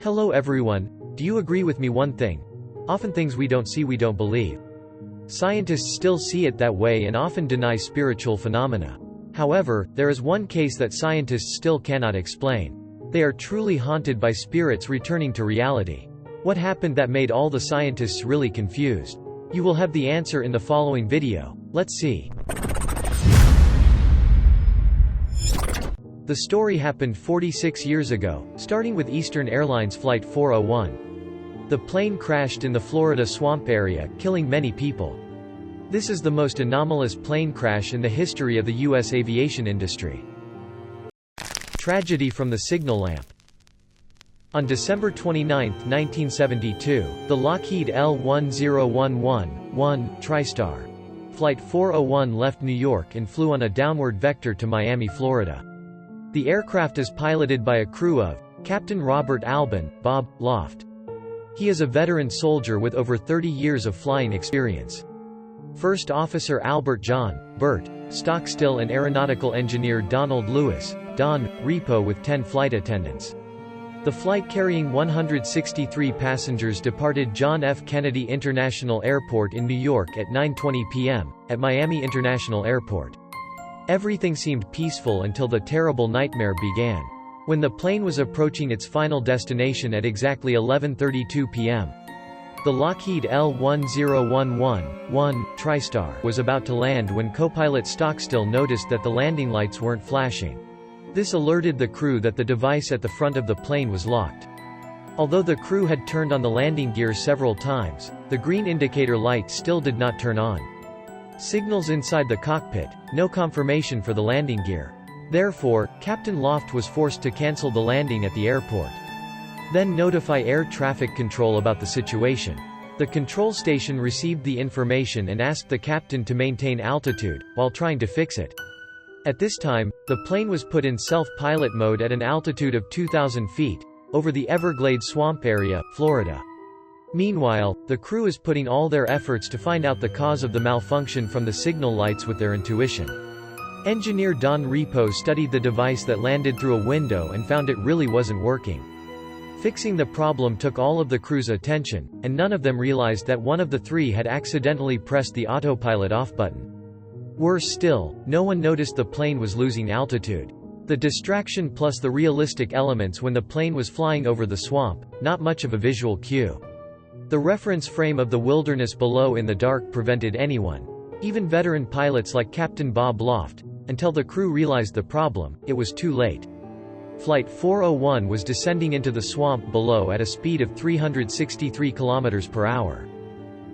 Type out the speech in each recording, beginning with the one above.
Hello everyone, do you agree with me one thing? Often things we don't see we don't believe. Scientists still see it that way and often deny spiritual phenomena. However, there is one case that scientists still cannot explain. They are truly haunted by spirits returning to reality. What happened that made all the scientists really confused? You will have the answer in the following video. Let's see. The story happened 46 years ago, starting with Eastern Airlines Flight 401. The plane crashed in the Florida swamp area, killing many people. This is the most anomalous plane crash in the history of the U.S. aviation industry. Tragedy from the signal lamp. On December 29, 1972, the Lockheed L-1011-1 TriStar Flight 401 left New York and flew on a downward vector to Miami, Florida. The aircraft is piloted by a crew of Captain Robert Albin, Bob, Loft. He is a veteran soldier with over 30 years of flying experience. First Officer Albert John, Bert, Stockstill and Aeronautical Engineer Donald Lewis, Don, Repo with 10 flight attendants. The flight carrying 163 passengers departed John F. Kennedy International Airport in New York at 9:20 p.m., at Miami International Airport. Everything seemed peaceful until the terrible nightmare began. When the plane was approaching its final destination at exactly 11:32 p.m. The Lockheed L-1011-1 TriStar was about to land when co-pilot Stockstill noticed that the landing lights weren't flashing. This alerted the crew that the device at the front of the plane was locked. Although the crew had turned on the landing gear several times, the green indicator light still did not turn on. Signals inside the cockpit, no confirmation for the landing gear. Therefore, Captain Loft was forced to cancel the landing at the airport. Then notify air traffic control about the situation. The control station received the information and asked the captain to maintain altitude, while trying to fix it. At this time, the plane was put in self-pilot mode at an altitude of 2,000 feet, over the Everglades swamp area, Florida. Meanwhile, the crew is putting all their efforts to find out the cause of the malfunction from the signal lights with their intuition. Engineer Don Repo studied the device that landed through a window and found it really wasn't working. Fixing the problem took all of the crew's attention, and none of them realized that one of the three had accidentally pressed the autopilot off button. Worse still, no one noticed the plane was losing altitude. The distraction plus the realistic elements when the plane was flying over the swamp, not much of a visual cue. The reference frame of the wilderness below in the dark prevented anyone, even veteran pilots like Captain Bob Loft, until the crew realized the problem. It was too late. Flight 401 was descending into the swamp below at a speed of 363 km per hour.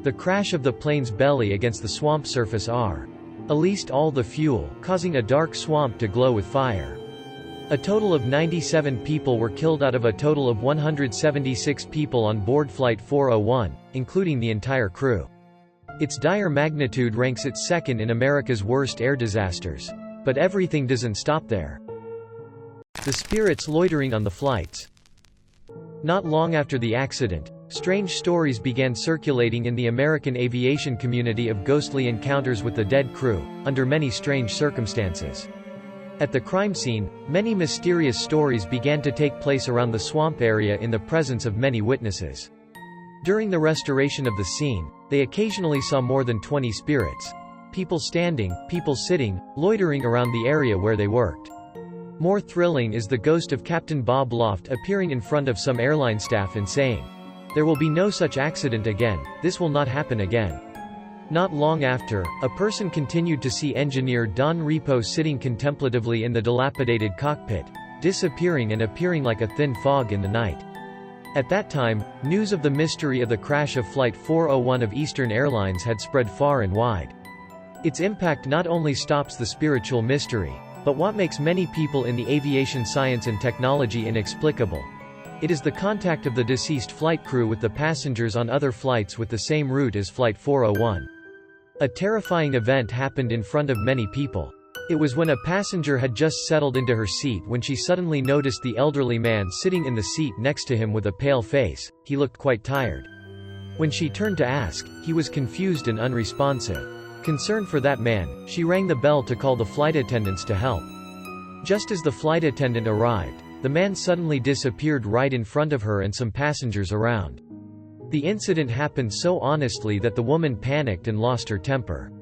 The crash of the plane's belly against the swamp surface released all the fuel, causing a dark swamp to glow with fire. A total of 97 people were killed out of a total of 176 people on board Flight 401, including the entire crew. Its dire magnitude ranks it second in America's worst air disasters. But everything doesn't stop there. The spirits loitering on the flights. Not long after the accident, strange stories began circulating in the American aviation community of ghostly encounters with the dead crew, under many strange circumstances. At the crime scene, many mysterious stories began to take place around the swamp area in the presence of many witnesses. During the restoration of the scene, they occasionally saw more than 20 spirits. People standing, people sitting, loitering around the area where they worked. More thrilling is the ghost of Captain Bob Loft appearing in front of some airline staff and saying, "There will be no such accident again, this will not happen again." Not long after, a person continued to see engineer Don Repo sitting contemplatively in the dilapidated cockpit, disappearing and appearing like a thin fog in the night. At that time, news of the mystery of the crash of Flight 401 of Eastern Airlines had spread far and wide. Its impact not only stops the spiritual mystery, but what makes many people in the aviation science and technology inexplicable. It is the contact of the deceased flight crew with the passengers on other flights with the same route as Flight 401. A terrifying event happened in front of many people. It was when a passenger had just settled into her seat when she suddenly noticed the elderly man sitting in the seat next to him with a pale face. He looked quite tired. When she turned to ask, he was confused and unresponsive. Concerned for that man, she rang the bell to call the flight attendants to help. Just as the flight attendant arrived, the man suddenly disappeared right in front of her and some passengers around. The incident happened so honestly that the woman panicked and lost her temper.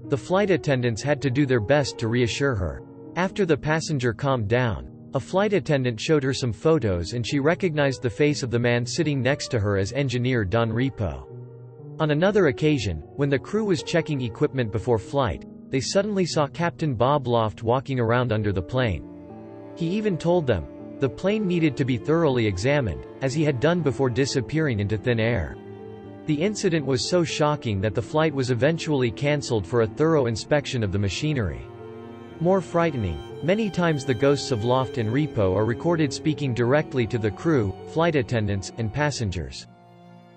The flight attendants had to do their best to reassure her. After the passenger calmed down, a flight attendant showed her some photos and she recognized the face of the man sitting next to her as engineer Don Repo. On another occasion, when the crew was checking equipment before flight, they suddenly saw Captain Bob Loft walking around under the plane. He even told them the plane needed to be thoroughly examined, as he had done before disappearing into thin air. The incident was so shocking that the flight was eventually cancelled for a thorough inspection of the machinery. More frightening, many times the ghosts of Loft and Repo are recorded speaking directly to the crew, flight attendants, and passengers.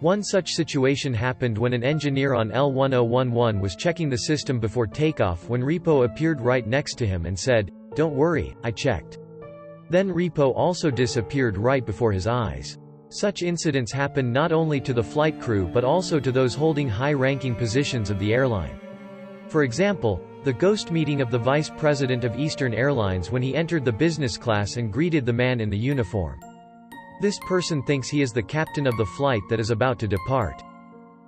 One such situation happened when an engineer on L1011 was checking the system before takeoff when Repo appeared right next to him and said, "Don't worry, I checked." Then Repo also disappeared right before his eyes. Such incidents happen not only to the flight crew but also to those holding high-ranking positions of the airline. For example, the ghost meeting of the vice president of Eastern Airlines when he entered the business class and greeted the man in the uniform. This person thinks he is the captain of the flight that is about to depart.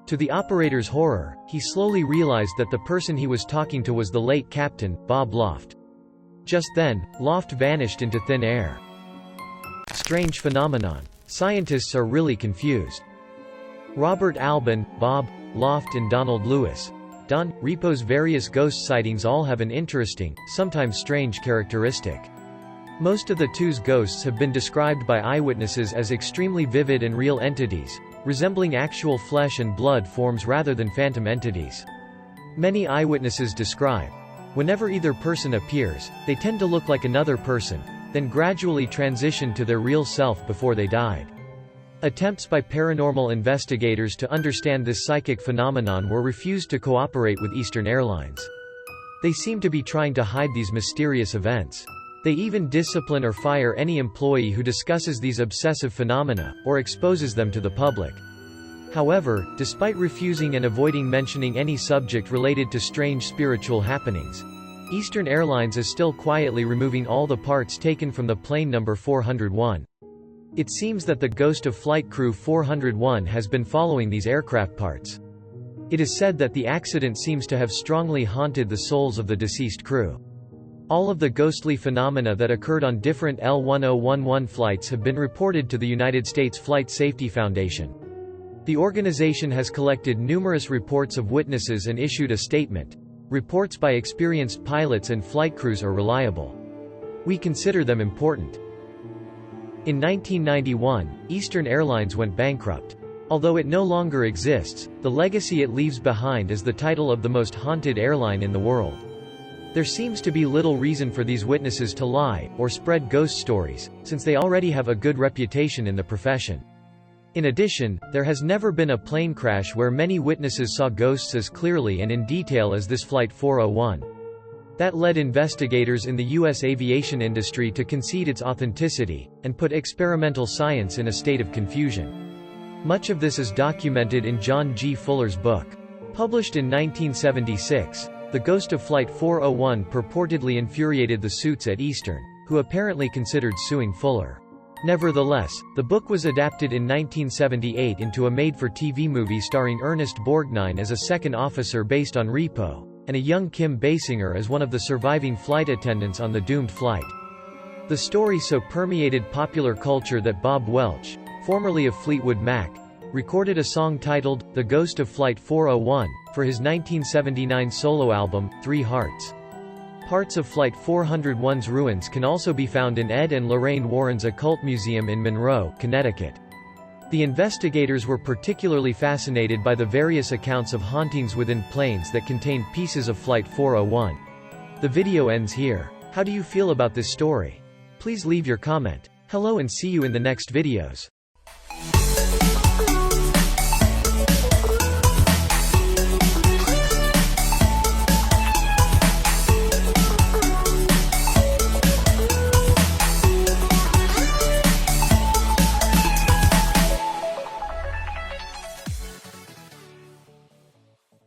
To the operator's horror, he slowly realized that the person he was talking to was the late captain, Bob Loft. Just then, Loft vanished into thin air. Strange phenomenon. Scientists are really confused. Robert Albin, Bob Loft and Donald Lewis. Don Repo's various ghost sightings all have an interesting, sometimes strange characteristic. Most of the two's ghosts have been described by eyewitnesses as extremely vivid and real entities, resembling actual flesh and blood forms rather than phantom entities. Many eyewitnesses describe, whenever either person appears, they tend to look like another person, then gradually transition to their real self before they died. Attempts by paranormal investigators to understand this psychic phenomenon were refused to cooperate with Eastern Airlines. They seem to be trying to hide these mysterious events. They even discipline or fire any employee who discusses these obsessive phenomena, or exposes them to the public. However, despite refusing and avoiding mentioning any subject related to strange spiritual happenings, Eastern Airlines is still quietly removing all the parts taken from the plane number 401. It seems that the ghost of Flight Crew 401 has been following these aircraft parts. It is said that the accident seems to have strongly haunted the souls of the deceased crew. All of the ghostly phenomena that occurred on different L1011 flights have been reported to the United States Flight Safety Foundation. The organization has collected numerous reports of witnesses and issued a statement. Reports by experienced pilots and flight crews are reliable. We consider them important. In 1991, Eastern Airlines went bankrupt. Although it no longer exists, the legacy it leaves behind is the title of the most haunted airline in the world. There seems to be little reason for these witnesses to lie, or spread ghost stories, since they already have a good reputation in the profession. In addition, there has never been a plane crash where many witnesses saw ghosts as clearly and in detail as this Flight 401. That led investigators in the U.S. aviation industry to concede its authenticity, and put experimental science in a state of confusion. Much of this is documented in John G. Fuller's book. Published in 1976, The Ghost of Flight 401 purportedly infuriated the suits at Eastern, who apparently considered suing Fuller. Nevertheless, the book was adapted in 1978 into a made-for-TV movie starring Ernest Borgnine as a second officer based on Repo, and a young Kim Basinger as one of the surviving flight attendants on the doomed flight. The story so permeated popular culture that Bob Welch, formerly of Fleetwood Mac, recorded a song titled, The Ghost of Flight 401, for his 1979 solo album, 3 Hearts. Parts of Flight 401's ruins can also be found in Ed and Lorraine Warren's Occult Museum in Monroe, Connecticut. The investigators were particularly fascinated by the various accounts of hauntings within planes that contained pieces of Flight 401. The video ends here. How do you feel about this story? Please leave your comment. Hello and see you in the next videos.